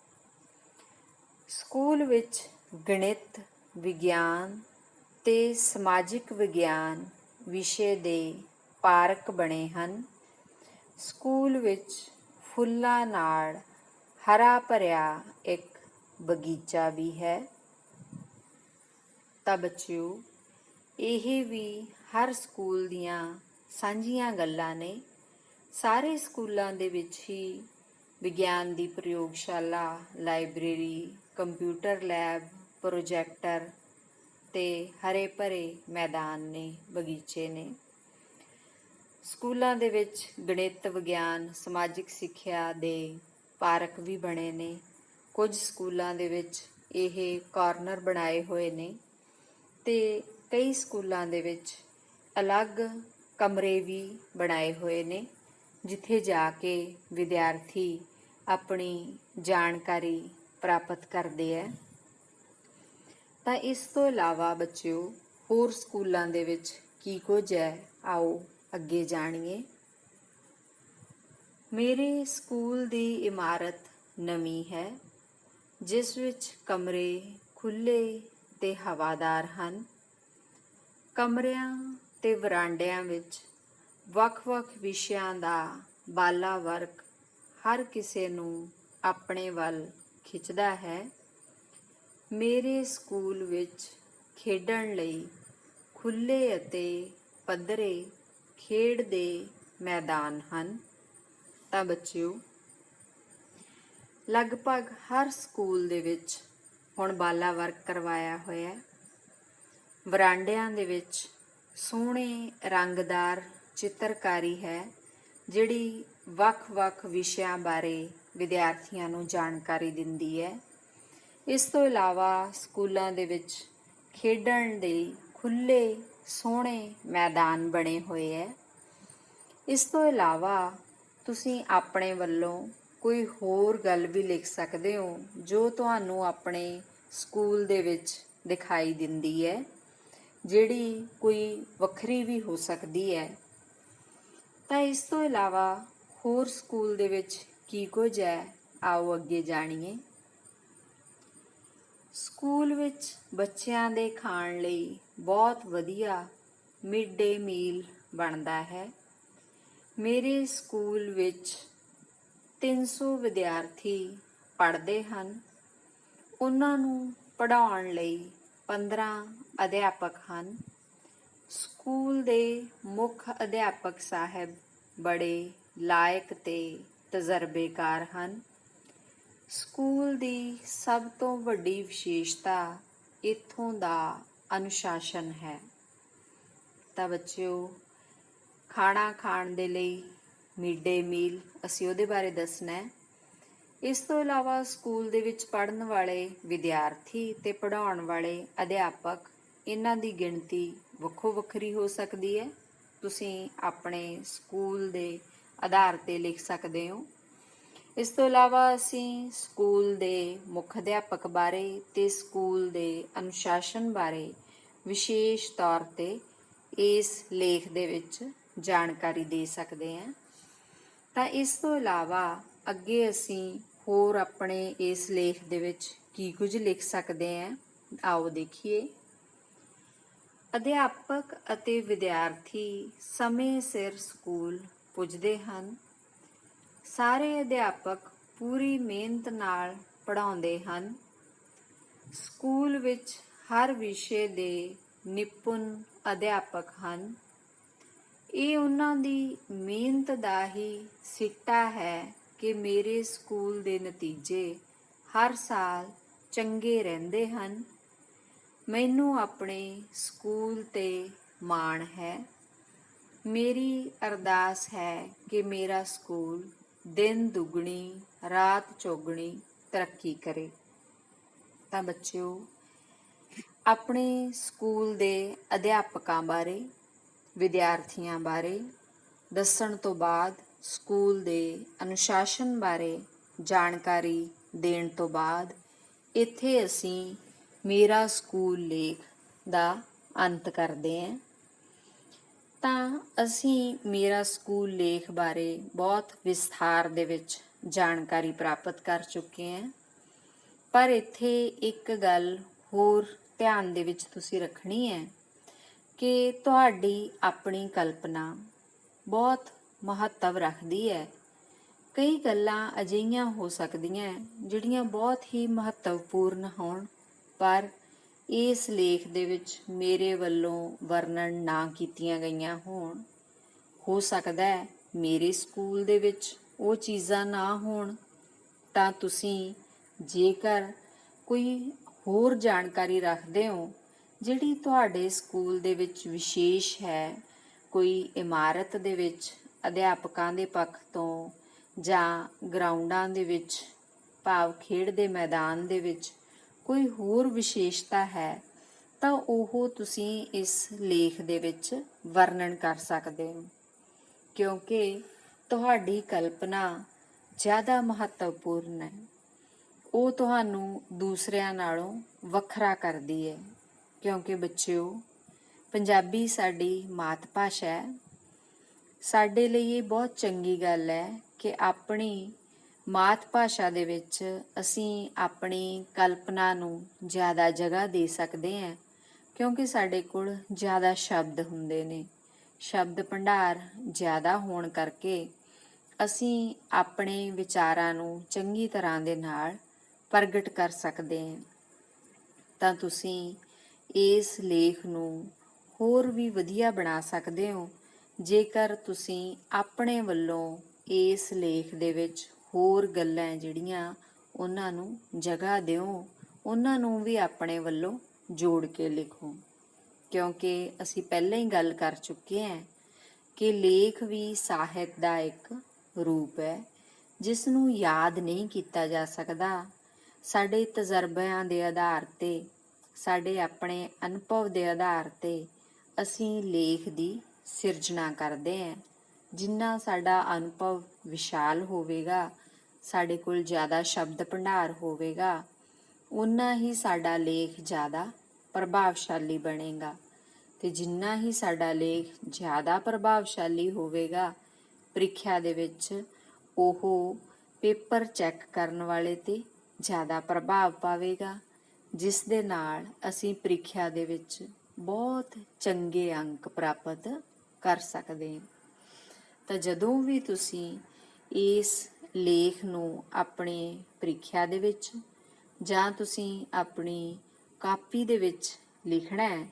ਸਕੂਲ ਵਿੱਚ ਗਣਿਤ, ਵਿਗਿਆਨ ਤੇ ਸਮਾਜਿਕ ਵਿਗਿਆਨ ਵਿਸ਼ੇ ਦੇ ਪਾਰਕ ਬਣੇ ਹਨ। ਸਕੂਲ ਵਿੱਚ ਫੁੱਲਾਂ ਨਾਲ ਹਰਾ ਭਰਿਆ ਇੱਕ ਬਗੀਚਾ ਵੀ ਹੈ। ਤਾਂ ਬੱਚਿਓ, ਇਹ ਵੀ ਹਰ ਸਕੂਲ ਦੀਆਂ ਸਾਂਝੀਆਂ ਗੱਲਾਂ ਨੇ। ਸਾਰੇ ਸਕੂਲਾਂ ਦੇ ਵਿੱਚ ਹੀ ਵਿਗਿਆਨ ਦੀ ਪ੍ਰਯੋਗਸ਼ਾਲਾ, ਲਾਇਬ੍ਰੇਰੀ, ਕੰਪਿਊਟਰ ਲੈਬ, ਪ੍ਰੋਜੈਕਟਰ ਤੇ ਹਰੇ ਭਰੇ ਮੈਦਾਨ ਨੇ, ਬਗੀਚੇ ਨੇ। ਸਕੂਲਾਂ ਦੇ ਵਿੱਚ ਗਣਿਤ, ਵਿਗਿਆਨ, ਸਮਾਜਿਕ ਸਿੱਖਿਆ ਦੇ ਪਾਰਕ ਵੀ ਬਣੇ ਨੇ। ਕੁਝ ਸਕੂਲਾਂ ਦੇ ਵਿੱਚ ਇਹ ਕਾਰਨਰ ਬਣਾਏ ਹੋਏ ਨੇ ਤੇ ਕਈ ਸਕੂਲਾਂ ਦੇ ਵਿੱਚ ਅਲੱਗ ਕਮਰੇ ਵੀ ਬਣਾਏ ਹੋਏ ਨੇ, ਜਿੱਥੇ ਜਾ ਕੇ ਵਿਦਿਆਰਥੀ ਆਪਣੀ ਜਾਣਕਾਰੀ ਪ੍ਰਾਪਤ ਕਰਦੇ ਹੈ। ਤਾਂ ਇਸ ਤੋਂ ਇਲਾਵਾ ਬੱਚਿਓ, ਹੋਰ ਸਕੂਲਾਂ ਦੇ ਵਿੱਚ ਕੀ ਕੁਝ ਹੈ, ਆਓ ਅੱਗੇ ਜਾਣੀਏ। ਮੇਰੇ ਸਕੂਲ ਦੀ ਇਮਾਰਤ ਨਵੀਂ ਹੈ, ਜਿਸ ਵਿੱਚ ਕਮਰੇ ਖੁੱਲ੍ਹੇ ਤੇ ਹਵਾਦਾਰ ਹਨ। ਕਮਰਿਆਂ ਤੇ ਵਰਾਂਡਿਆਂ ਵਿੱਚ ਵੱਖ-ਵੱਖ ਵਿਸ਼ਿਆਂ ਦਾ ਬਾਲਾ ਵਰਕ ਹਰ ਕਿਸੇ ਨੂੰ ਆਪਣੇ ਵੱਲ ਖਿੱਚਦਾ ਹੈ। ਮੇਰੇ ਸਕੂਲ ਵਿੱਚ ਖੇਡਣ ਲਈ ਖੁੱਲ੍ਹੇ ਅਤੇ ਪੱਧਰੇ ਖੇਡ ਦੇ ਮੈਦਾਨ ਹਨ। ਤਾਂ ਬੱਚਿਓ, ਲਗਭਗ ਹਰ ਸਕੂਲ ਦੇ ਵਿੱਚ ਹੁਣ ਬਾਲਾ ਵਰਕ ਕਰਵਾਇਆ ਹੋਇਆ ਹੈ। ਵਰਾਂਡਿਆਂ ਦੇ ਵਿੱਚ ਸੋਹਣੇ ਰੰਗਦਾਰ ਚਿੱਤਰਕਾਰੀ ਹੈ, ਜਿਹੜੀ ਵੱਖ-ਵੱਖ ਵਿਸ਼ਿਆਂ ਬਾਰੇ ਵਿਦਿਆਰਥੀਆਂ ਨੂੰ ਜਾਣਕਾਰੀ ਦਿੰਦੀ ਹੈ। ਇਸ ਤੋਂ ਇਲਾਵਾ ਸਕੂਲਾਂ ਦੇ ਵਿੱਚ ਖੇਡਣ ਲਈ ਖੁੱਲ੍ਹੇ ਸੋਹਣੇ ਮੈਦਾਨ ਬਣੇ ਹੋਏ ਹੈ। ਇਸ ਤੋਂ ਇਲਾਵਾ ਤੁਸੀਂ ਆਪਣੇ ਵੱਲੋਂ ਕੋਈ ਹੋਰ ਗੱਲ ਵੀ ਲਿਖ ਸਕਦੇ ਹੋ, ਜੋ ਤੁਹਾਨੂੰ ਆਪਣੇ ਸਕੂਲ ਦੇ ਵਿੱਚ ਦਿਖਾਈ ਦਿੰਦੀ ਹੈ, ਜਿਹੜੀ ਕੋਈ ਵੱਖਰੀ ਵੀ ਹੋ ਸਕਦੀ ਹੈ। ਤਾਂ ਇਸ ਤੋਂ ਇਲਾਵਾ ਹੋਰ ਸਕੂਲ ਦੇ ਵਿੱਚ ਕੀ ਕੁਝ ਹੈ, ਆਓ ਅੱਗੇ ਜਾਣੀਏ। ਸਕੂਲ ਵਿੱਚ ਬੱਚਿਆਂ ਦੇ ਖਾਣ ਲਈ ਬਹੁਤ ਵਧੀਆ ਮਿਡ ਡੇ ਮੀਲ ਬਣਦਾ ਹੈ। ਮੇਰੇ ਸਕੂਲ ਵਿੱਚ 300 ਵਿਦਿਆਰਥੀ ਪੜ੍ਹਦੇ ਹਨ। ਉਹਨਾਂ ਨੂੰ ਪੜ੍ਹਾਉਣ ਲਈ 15 ਅਧਿਆਪਕ ਹਨ। ਸਕੂਲ ਦੇ ਮੁੱਖ ਅਧਿਆਪਕ ਸਾਹਿਬ ਬੜੇ ਲਾਇਕ ਤੇ ਤਜਰਬੇਕਾਰ ਹਨ। ਸਕੂਲ ਦੀ ਸਭ ਤੋਂ ਵੱਡੀ ਵਿਸ਼ੇਸ਼ਤਾ ਇੱਥੋਂ ਦਾ ਅਨੁਸ਼ਾਸਨ ਹੈ। ਤਾਂ ਬੱਚਿਓ, ਖਾਣਾ ਖਾਣ ਦੇ ਲਈ ਮਿਡ ਡੇ ਮੀਲ, ਅਸੀਂ ਉਹਦੇ ਬਾਰੇ ਦੱਸਣਾ ਹੈ। ਇਸ ਤੋਂ ਇਲਾਵਾ ਸਕੂਲ ਦੇ ਵਿੱਚ ਪੜ੍ਹਨ ਵਾਲੇ ਵਿਦਿਆਰਥੀ ਤੇ ਪੜ੍ਹਾਉਣ ਵਾਲੇ ਅਧਿਆਪਕ, ਇਹਨਾਂ ਦੀ ਗਿਣਤੀ ਵੱਖੋ ਵੱਖਰੀ ਹੋ ਸਕਦੀ ਹੈ। ਤੁਸੀਂ ਆਪਣੇ ਸਕੂਲ ਦੇ ਆਧਾਰ 'ਤੇ ਲਿਖ ਸਕਦੇ ਹੋ। ਇਸ ਤੋਂ ਇਲਾਵਾ ਅਸੀਂ ਸਕੂਲ ਦੇ ਮੁੱਖ ਅਧਿਆਪਕ ਬਾਰੇ ਤੇ ਸਕੂਲ ਦੇ ਅਨੁਸ਼ਾਸਨ ਬਾਰੇ ਵਿਸ਼ੇਸ਼ ਤੌਰ 'ਤੇ ਇਸ ਲੇਖ ਦੇ ਵਿੱਚ ਜਾਣਕਾਰੀ ਦੇ ਸਕਦੇ ਹਾਂ। ਤਾਂ ਇਸ ਤੋਂ ਇਲਾਵਾ ਅੱਗੇ ਅਸੀਂ ਹੋਰ ਆਪਣੇ ਇਸ ਲੇਖ ਦੇ ਵਿੱਚ ਕੀ ਕੁਝ ਲਿਖ ਸਕਦੇ ਹਾਂ, ਆਓ ਦੇਖੀਏ। ਅਧਿਆਪਕ ਅਤੇ ਵਿਦਿਆਰਥੀ ਸਮੇਂ ਸਿਰ ਸਕੂਲ ਪੁੱਜਦੇ ਹਨ। ਸਾਰੇ ਅਧਿਆਪਕ ਪੂਰੀ ਮਿਹਨਤ ਨਾਲ ਪੜ੍ਹਾਉਂਦੇ ਹਨ। ਸਕੂਲ ਵਿੱਚ ਹਰ ਵਿਸ਼ੇ ਦੇ ਨਿਪੁੰਨ ਅਧਿਆਪਕ ਹਨ। ਇਹ ਉਹਨਾਂ ਦੀ ਮਿਹਨਤ ਦਾ ਹੀ ਸਿੱਟਾ ਹੈ ਕਿ ਮੇਰੇ ਸਕੂਲ ਦੇ ਨਤੀਜੇ ਹਰ ਸਾਲ ਚੰਗੇ ਰਹਿੰਦੇ ਹਨ। ਮੈਨੂੰ ਆਪਣੇ ਸਕੂਲ 'ਤੇ ਮਾਣ ਹੈ। ਮੇਰੀ ਅਰਦਾਸ ਹੈ ਕਿ ਮੇਰਾ ਸਕੂਲ ਦਿਨ ਦੁੱਗਣੀ ਰਾਤ ਚੌਗਣੀ ਤਰੱਕੀ ਕਰੇ। ਤਾਂ ਬੱਚਿਓ, ਆਪਣੇ ਸਕੂਲ ਦੇ ਅਧਿਆਪਕਾਂ ਬਾਰੇ, ਵਿਦਿਆਰਥੀਆਂ ਬਾਰੇ ਦੱਸਣ ਤੋਂ ਬਾਅਦ, ਸਕੂਲ ਦੇ ਅਨੁਸ਼ਾਸਨ ਬਾਰੇ ਜਾਣਕਾਰੀ ਦੇਣ ਤੋਂ ਬਾਅਦ, ਇੱਥੇ ਅਸੀਂ ਮੇਰਾ ਸਕੂਲ ਲੇਖ ਦਾ ਅੰਤ ਕਰਦੇ ਹਾਂ। ਤਾਂ ਅਸੀਂ ਮੇਰਾ ਸਕੂਲ ਲੇਖ ਬਾਰੇ ਬਹੁਤ ਵਿਸਥਾਰ ਦੇ ਵਿੱਚ ਜਾਣਕਾਰੀ ਪ੍ਰਾਪਤ ਕਰ ਚੁੱਕੇ ਹਾਂ। ਪਰ ਇੱਥੇ ਇੱਕ ਗੱਲ ਹੋਰ ਧਿਆਨ ਦੇ ਵਿੱਚ ਤੁਸੀਂ ਰੱਖਣੀ ਹੈ ਕਿ ਤੁਹਾਡੀ ਆਪਣੀ ਕਲਪਨਾ ਬਹੁਤ ਮਹੱਤਵ ਰੱਖਦੀ ਹੈ। ਕਈ ਗੱਲਾਂ ਅਜਿਹੀਆਂ ਹੋ ਸਕਦੀਆਂ ਜਿਹੜੀਆਂ ਬਹੁਤ ਹੀ ਮਹੱਤਵਪੂਰਨ ਹੋਣ, ਪਰ ਇਸ ਲੇਖ ਦੇ ਵਿੱਚ ਮੇਰੇ ਵੱਲੋਂ ਵਰਣਨ ਨਾ ਕੀਤੀਆਂ ਗਈਆਂ ਹੋਣ। ਹੋ ਸਕਦਾ ਹੈ ਮੇਰੇ ਸਕੂਲ ਦੇ ਵਿੱਚ ਉਹ ਚੀਜ਼ਾਂ ਨਾ ਹੋਣ। ਤਾਂ ਤੁਸੀਂ ਜੇਕਰ ਕੋਈ ਹੋਰ ਜਾਣਕਾਰੀ ਰੱਖਦੇ ਹੋ ਜਿਹੜੀ ਤੁਹਾਡੇ ਸਕੂਲ ਦੇ ਵਿੱਚ ਵਿਸ਼ੇਸ਼ ਹੈ, ਕੋਈ ਇਮਾਰਤ ਦੇ ਵਿੱਚ ਅਧਿਆਪਕਾਂ ਦੇ ਪੱਖ ਤੋਂ ਜਾਂ ਗਰਾਊਂਡਾਂ ਦੇ ਵਿੱਚ, ਭਾਵ ਖੇਡ ਦੇ ਮੈਦਾਨ ਦੇ ਵਿੱਚ ਕੋਈ ਹੋਰ ਵਿਸ਼ੇਸ਼ਤਾ ਹੈ, ਤਾਂ ਉਹ ਤੁਸੀਂ ਇਸ ਲੇਖ ਦੇ ਵਿੱਚ ਵਰਣਨ ਕਰ ਸਕਦੇ ਹੋ। ਕਿਉਂਕਿ ਤੁਹਾਡੀ ਕਲਪਨਾ ਜ਼ਿਆਦਾ ਮਹੱਤਵਪੂਰਨ ਹੈ। ਉਹ ਤੁਹਾਨੂੰ ਦੂਸਰਿਆਂ ਨਾਲੋਂ ਵੱਖਰਾ ਕਰਦੀ ਹੈ। ਕਿਉਂਕਿ ਬੱਚਿਓ, ਪੰਜਾਬੀ ਸਾਡੀ ਮਾਤ ਭਾਸ਼ਾ ਹੈ। ਸਾਡੇ ਲਈ ਇਹ ਬਹੁਤ ਚੰਗੀ ਗੱਲ ਹੈ ਕਿ ਆਪਣੀ ਮਾਤ ਭਾਸ਼ਾ ਦੇ ਵਿੱਚ ਅਸੀਂ ਆਪਣੀ ਕਲਪਨਾ ਨੂੰ ਜ਼ਿਆਦਾ ਜਗ੍ਹਾ ਦੇ ਸਕਦੇ ਹਾਂ। ਕਿਉਂਕਿ ਸਾਡੇ ਕੋਲ ਜ਼ਿਆਦਾ ਸ਼ਬਦ ਹੁੰਦੇ ਨੇ। ਸ਼ਬਦ ਭੰਡਾਰ ਜ਼ਿਆਦਾ ਹੋਣ ਕਰਕੇ ਅਸੀਂ ਆਪਣੇ ਵਿਚਾਰਾਂ ਨੂੰ ਚੰਗੀ ਤਰ੍ਹਾਂ ਦੇ ਨਾਲ ਪ੍ਰਗਟ ਕਰ ਸਕਦੇ ਹਾਂ। ਤਾਂ ਤੁਸੀਂ ਇਸ ਲੇਖ ਨੂੰ ਹੋਰ ਵੀ ਵਧੀਆ ਬਣਾ ਸਕਦੇ ਹੋ ਜੇਕਰ ਤੁਸੀਂ ਆਪਣੇ ਵੱਲੋਂ ਇਸ ਲੇਖ ਦੇ ਵਿੱਚ ਹੋਰ ਗੱਲਾਂ ਜਿਹੜੀਆਂ ਉਹਨਾਂ ਨੂੰ ਜਗ੍ਹਾ ਦਿਓ, ਉਹਨਾਂ ਨੂੰ ਵੀ ਆਪਣੇ ਵੱਲੋਂ ਜੋੜ ਕੇ ਲਿਖੋ। ਕਿਉਂਕਿ ਅਸੀਂ ਪਹਿਲਾਂ ਹੀ ਗੱਲ ਕਰ ਚੁੱਕੇ ਹਾਂ ਕਿ ਲੇਖ ਵੀ ਸਾਹਿਤ ਦਾ ਇੱਕ ਰੂਪ ਹੈ ਜਿਸ ਨੂੰ ਯਾਦ ਨਹੀਂ ਕੀਤਾ ਜਾ ਸਕਦਾ। ਸਾਡੇ ਤਜਰਬਿਆਂ ਦੇ ਆਧਾਰ 'ਤੇ, ਸਾਡੇ ਆਪਣੇ ਅਨੁਭਵ ਦੇ ਆਧਾਰ 'ਤੇ ਅਸੀਂ ਲੇਖ ਦੀ ਸਿਰਜਣਾ ਕਰਦੇ ਹਾਂ। ਜਿੰਨਾ ਸਾਡਾ ਅਨੁਭਵ ਵਿਸ਼ਾਲ ਹੋਵੇਗਾ, ਸਾਡੇ ਕੋਲ ਜ਼ਿਆਦਾ ਸ਼ਬਦ ਭੰਡਾਰ ਹੋਵੇਗਾ, ਉਨਾ ਹੀ ਸਾਡਾ ਲੇਖ ਜ਼ਿਆਦਾ ਪ੍ਰਭਾਵਸ਼ਾਲੀ ਬਣੇਗਾ। ਤੇ ਜਿੰਨਾ ਹੀ ਸਾਡਾ ਲੇਖ ਜ਼ਿਆਦਾ ਪ੍ਰਭਾਵਸ਼ਾਲੀ ਹੋਵੇਗਾ, ਪ੍ਰੀਖਿਆ ਦੇ ਵਿੱਚ ਉਹ ਪੇਪਰ ਚੈੱਕ ਕਰਨ ਵਾਲੇ 'ਤੇ ਜ਼ਿਆਦਾ ਪ੍ਰਭਾਵ ਪਾਵੇਗਾ, ਜਿਸ ਦੇ ਨਾਲ ਅਸੀਂ ਪ੍ਰੀਖਿਆ ਦੇ ਵਿੱਚ ਬਹੁਤ ਚੰਗੇ ਅੰਕ ਪ੍ਰਾਪਤ ਕਰ ਸਕਦੇ ਹਾਂ। ਤਾਂ ਜਦੋਂ ਵੀ ਤੁਸੀਂ ਇਸ ਲੇਖ ਨੂੰ ਆਪਣੀ ਪ੍ਰੀਖਿਆ ਦੇ ਵਿੱਚ ਜਾਂ ਤੁਸੀਂ ਆਪਣੀ ਕਾਪੀ ਦੇ ਵਿੱਚ ਲਿਖਣਾ ਹੈ,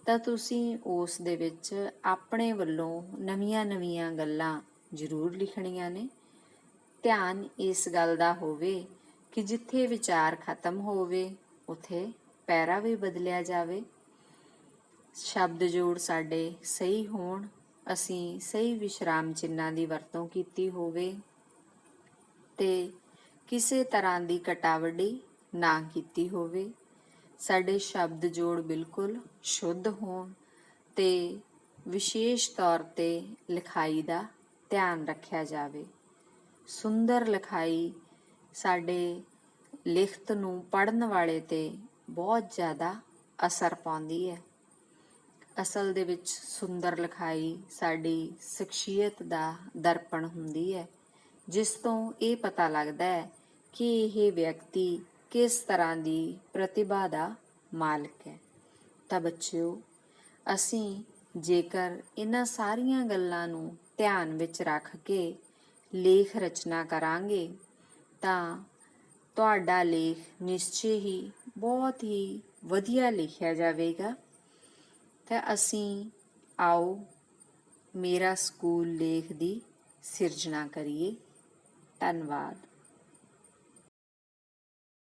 ਤਾਂ ਤੁਸੀਂ ਉਸ ਦੇ ਵਿੱਚ ਆਪਣੇ ਵੱਲੋਂ ਨਵੀਆਂ ਗੱਲਾਂ ਜ਼ਰੂਰ ਲਿਖਣੀਆਂ ਨੇ। ਧਿਆਨ ਇਸ ਗੱਲ ਦਾ ਹੋਵੇ ਕਿ ਜਿੱਥੇ ਵਿਚਾਰ ਖਤਮ ਹੋਵੇ ਉੱਥੇ ਪੈਰਾ ਵੀ ਬਦਲਿਆ ਜਾਵੇ। ਸ਼ਬਦ ਜੋੜ ਸਾਡੇ ਸਹੀ ਹੋਣ, ਅਸੀਂ ਸਹੀ ਵਿਸ਼ਰਾਮ ਚਿੰਨ੍ਹਾਂ ਦੀ ਵਰਤੋਂ ਕੀਤੀ ਹੋਵੇ ਤੇ ਕਿਸੇ ਤਰ੍ਹਾਂ ਦੀ ਕਟਾਵੜੀ ਨਾ ਕੀਤੀ ਹੋਵੇ। ਸਾਡੇ ਸ਼ਬਦ ਜੋੜ ਬਿਲਕੁਲ ਸ਼ੁੱਧ ਹੋਣ ਤੇ ਵਿਸ਼ੇਸ਼ ਤੌਰ 'ਤੇ ਲਿਖਾਈ ਦਾ ਧਿਆਨ ਰੱਖਿਆ ਜਾਵੇ। ਸੁੰਦਰ ਲਿਖਾਈ ਸਾਡੇ ਲਿਖਤ ਨੂੰ ਪੜ੍ਹਨ ਵਾਲੇ 'ਤੇ ਬਹੁਤ ਜ਼ਿਆਦਾ ਅਸਰ ਪਾਉਂਦੀ ਹੈ। ਅਸਲ ਦੇ ਵਿੱਚ ਸੁੰਦਰ ਲਿਖਾਈ ਸਾਡੀ ਸ਼ਖਸੀਅਤ ਦਾ ਦਰਪਣ ਹੁੰਦੀ ਹੈ, ਜਿਸ ਤੋਂ ਇਹ ਪਤਾ ਲੱਗਦਾ ਹੈ ਕਿ ਇਹ ਵਿਅਕਤੀ ਕਿਸ ਤਰ੍ਹਾਂ ਦੀ ਪ੍ਰਤਿਭਾ ਦਾ ਮਾਲਕ ਹੈ। ਤਾਂ ਬੱਚਿਓ, ਅਸੀਂ ਜੇਕਰ ਇਹਨਾਂ ਸਾਰੀਆਂ ਗੱਲਾਂ ਨੂੰ ਧਿਆਨ ਵਿੱਚ ਰੱਖ ਕੇ ਲੇਖ ਰਚਨਾ ਕਰਾਂਗੇ ਤਾਂ ਤੁਹਾਡਾ ਲੇਖ ਨਿਸ਼ਚੇ ਹੀ ਬਹੁਤ ਹੀ ਵਧੀਆ ਲਿਖਿਆ ਜਾਵੇਗਾ। ਤਾਂ ਅਸੀਂ ਆਓ ਮੇਰਾ ਸਕੂਲ ਲੇਖ ਦੀ ਸਿਰਜਣਾ ਕਰੀਏ। ਧੰਨਵਾਦ।